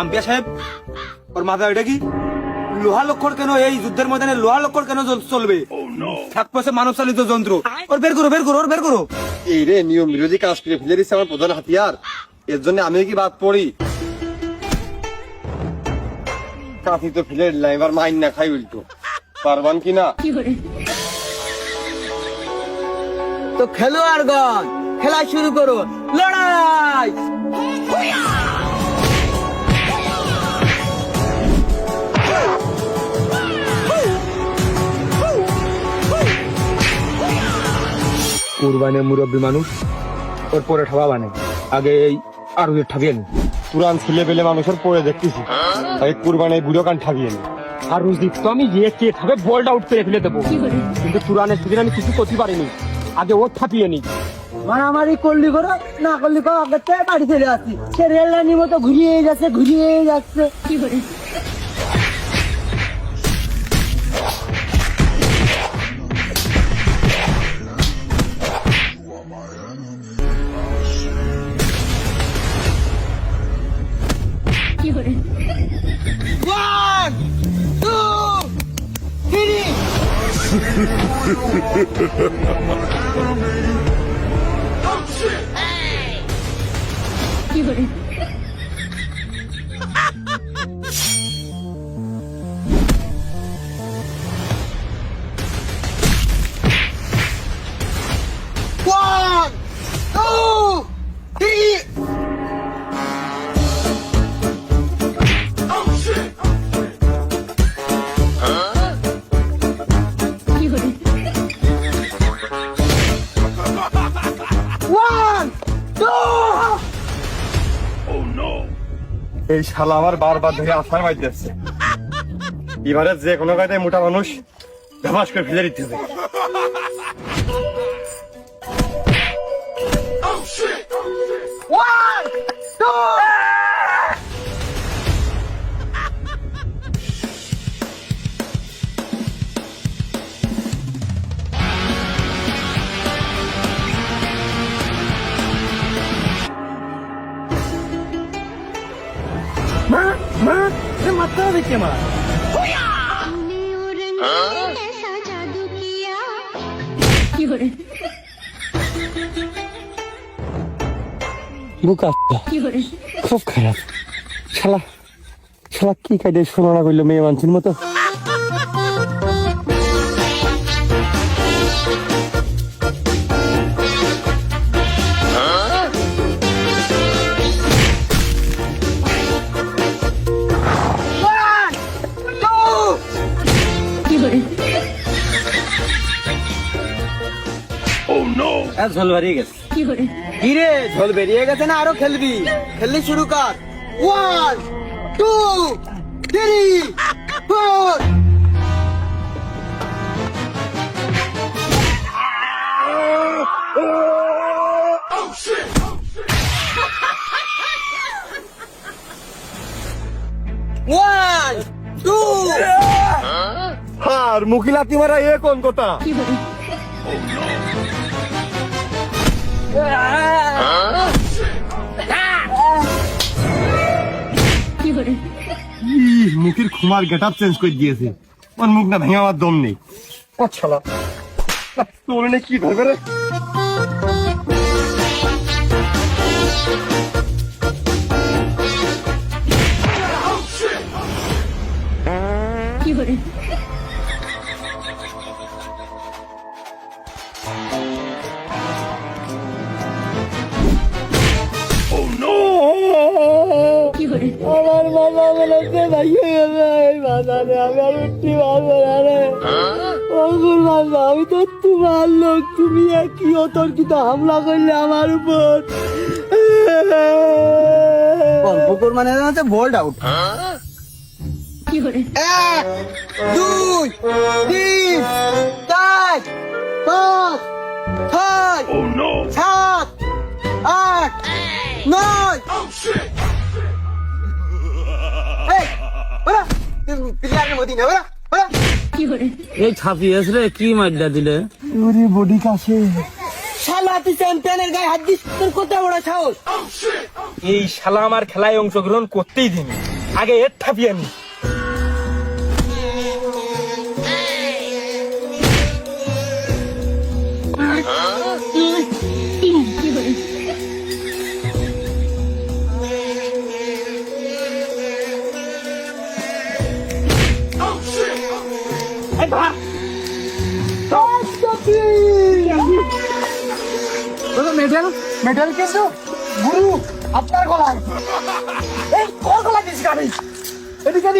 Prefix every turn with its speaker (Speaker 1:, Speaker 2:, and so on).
Speaker 1: আম্পিয়া সাহেব, ওর মাথা এটা কি? লোহা লক্ষ্কর কেন এই যুদ্ধের ময়দানে লোহা লক্ষ্কর কেন চলবে? থাকছে মানব চালিত যন্ত্র। ওর বের করো, বের করো, ওর বের করো।
Speaker 2: এই রে নিয়ম বিরোধী কাজ করে ফেলে দিচ্ছে আমার প্রধান হাতিয়ার। এর জন্য আমি কি বাদ পড়ি? কাঁথি তো ফেলে দিলাম, এবার মাইন না খাই উল্টো। পারবান কিনা?
Speaker 3: তো খেলোয়াড়গণ খেলা শুরু করো, লড়াই।
Speaker 1: কুরবানের মুরব্বী মানুষ, ওর পরে ঠাবা বানে, আগে এই আরো ঠাবিয়ে নি।
Speaker 2: তুরান ছেলে পেলে মানুষের পড়ে দেখতেছি, এই কুরবানের বুড়ো কান ঠাবিয়ে নি।
Speaker 1: আর রুজদীপ তো আমি যে কে ঠাবে বলড আউট করে ফেলে দেবো, কিন্তু তুরানের সেদিন আমি কিছু করতে পারিনি। আগে ও থাপিয়ে নি।
Speaker 3: মারামারি করলি করো, না করলি করো, আগে তো বাড়ি চলে আসি। সে রেল লাইনের মতো ঘুরিয়ে যাচ্ছে, ঘুরিয়ে যাচ্ছে। কি করে One, two, three. One, two, three.
Speaker 2: এই শালা আমার বারবার ধরে আসার মাইতে যাচ্ছে। এবারে যে কোনো কায়দায় মোটা মানুষ ধমাস করে ফেলে দিতে হবে।
Speaker 1: মাত্রা দেখে মা
Speaker 2: খুব খারাপ। শালা শালা কি কায়দায় শোনা করলো মেয়ে মানুষের মতো।
Speaker 3: ঝোল বেরিয়ে গেছে। কি রে, ঝোল বেরিয়ে গেছে না আরো খেলবি? খেললি শুরু কর। 1, 2, 3, 4. One, two.
Speaker 2: আর মুখিলাতি মারা এ কোন কথা? মুখের খুমার গেট আপ চেঞ্জ করে দিয়েছে। ওর মুখ না ভেঙে আমার দম নেই। আচ্ছা তোর কি ধরবে রে?
Speaker 3: আমার বাবা বলেছে আমি আর উঠতে পারবো না রে। আমি তো তোমার লোক, তুমি কি অতর্কিত হামলা করলে আমার উপর। পুকুর মানে বোল্ড আউট। 1, 2, 3, 4, 5, 6, 7, 8, 9.
Speaker 4: এই ছাপিয়েছ রে, কি মাইডা দিলে?
Speaker 2: ওরে বডি কাছে
Speaker 3: শালা তুই চ্যাম্পিয়নের গায়ে হাত দিস, তোর কত বড় সাহস?
Speaker 4: এই শালা আমার খেলায় অংশগ্রহণ করতেই দিনি, আগে এর থাপিয়ে নি।
Speaker 3: মেডেল মেডেল কিন্তু গুরু আপনার গলায়, এই কোন গলা দিস গাড়ি এদিকে